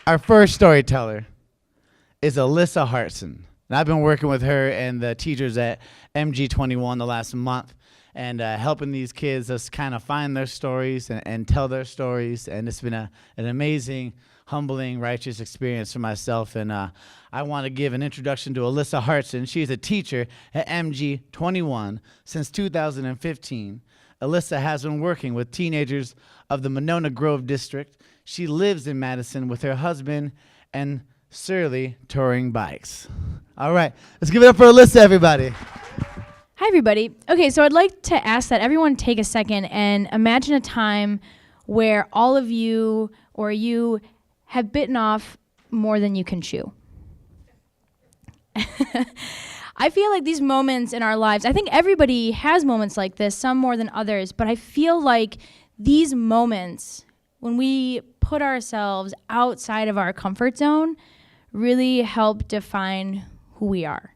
Our first storyteller is Alyssa Hartson. And I've been working with her and the teachers at MG21 the last month and helping these kids just kind of find their stories and tell their stories. And it's been an amazing, humbling, righteous experience for myself. And I want to give an introduction to Alyssa Hartson. She's a teacher at MG21 since 2015. Alyssa has been working with teenagers of the Monona Grove district. She lives in Madison with her husband and Surly touring bikes. All right, let's give it up for Alyssa, everybody. Hi, everybody. Okay, so I'd like to ask that everyone take a second and imagine a time where all of you or you have bitten off more than you can chew. I feel like these moments in our lives, I think everybody has moments like this, some more than others, but I feel like these moments, when we put ourselves outside of our comfort zone, really help define who we are.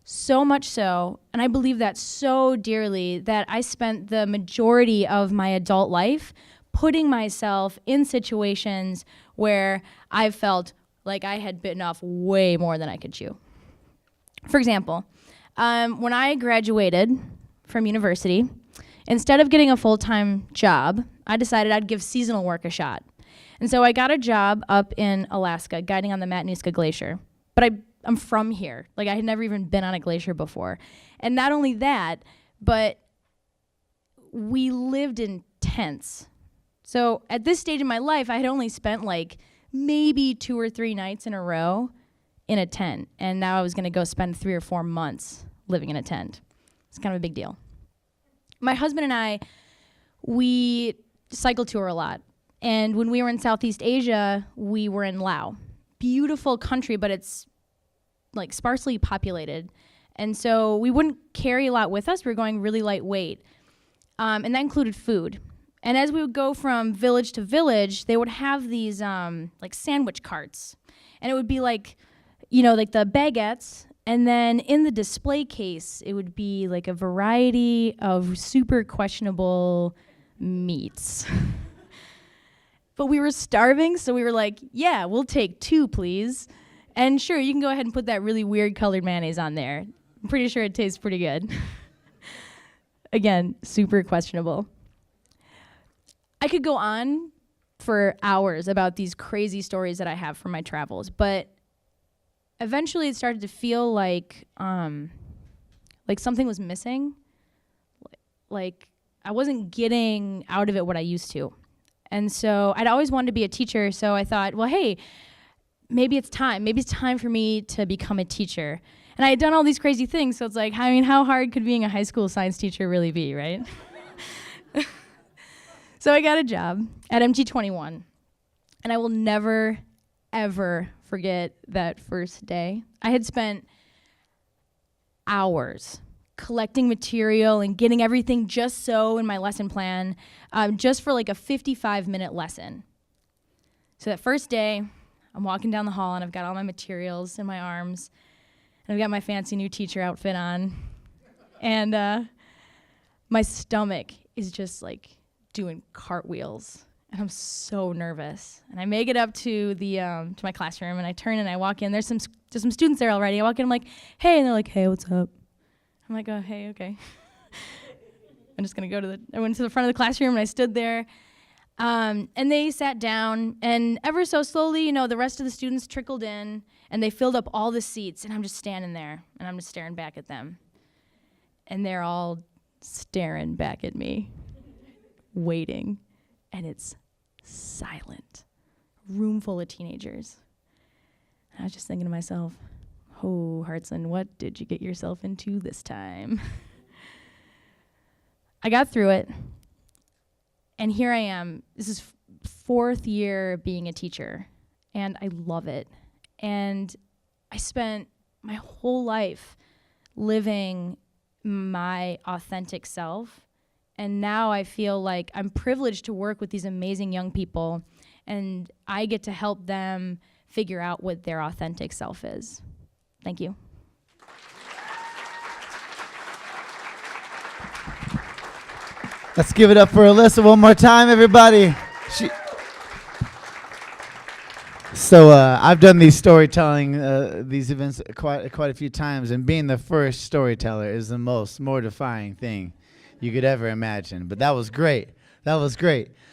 So much so, and I believe that so dearly, that I spent the majority of my adult life putting myself in situations where I felt like I had bitten off way more than I could chew. For example, when I graduated from university, instead of getting a full-time job, I decided I'd give seasonal work a shot. And so I got a job up in Alaska, guiding on the Matanuska Glacier. But I'm from here. Like, I had never even been on a glacier before. And not only that, but we lived in tents. So at this stage in my life, I had only spent like maybe 2 or 3 nights in a row in a tent, and now I was going to go spend 3 or 4 months living in a tent. It's kind of a big deal. My husband and I, we cycle tour a lot, and when we were in Southeast Asia, we were in Laos. Beautiful country, but it's like sparsely populated, and so we wouldn't carry a lot with us. We were going really lightweight, and that included food. And as we would go from village to village, they would have these like sandwich carts, and it would be like, you know, like the baguettes, and then in the display case, it would be like a variety of super questionable meats. But we were starving, so we were like, yeah, we'll take 2, please. And sure, you can go ahead and put that really weird colored mayonnaise on there. I'm pretty sure it tastes pretty good. Again, super questionable. I could go on for hours about these crazy stories that I have from my travels, but eventually it started to feel like something was missing. Like I wasn't getting out of it what I used to. And so I'd always wanted to be a teacher, so I thought, well, hey, maybe it's time. Maybe it's time for me to become a teacher. And I had done all these crazy things, so it's like, I mean, how hard could being a high school science teacher really be, right? So I got a job at MG21, and I will never, ever forget that first day. I had spent hours collecting material and getting everything just so in my lesson plan, just for like a 55-minute lesson. So that first day, I'm walking down the hall, and I've got all my materials in my arms, and I've got my fancy new teacher outfit on, and my stomach is just like doing cartwheels, and I'm so nervous. And I make it up to the to my classroom, and I turn and I walk in. There's some students there already. I walk in, I'm like, hey, and they're like, hey, what's up? I'm like, oh, hey, okay. I'm just gonna I went to the front of the classroom, and I stood there, and they sat down, and ever so slowly, you know, the rest of the students trickled in, and they filled up all the seats, and I'm just standing there, and I'm just staring back at them, and they're all staring back at me, waiting, and it's silent. Room full of teenagers. I was just thinking to myself, oh, Hartson, what did you get yourself into this time? I got through it, and here I am. This is 4th year being a teacher, and I love it. And I spent my whole life living my authentic self, and now I feel like I'm privileged to work with these amazing young people, and I get to help them figure out what their authentic self is. Thank you. Let's give it up for Alyssa one more time, everybody. So I've done these storytelling, these events quite a few times, and being the first storyteller is the most mortifying thing you could ever imagine. But that was great. That was great.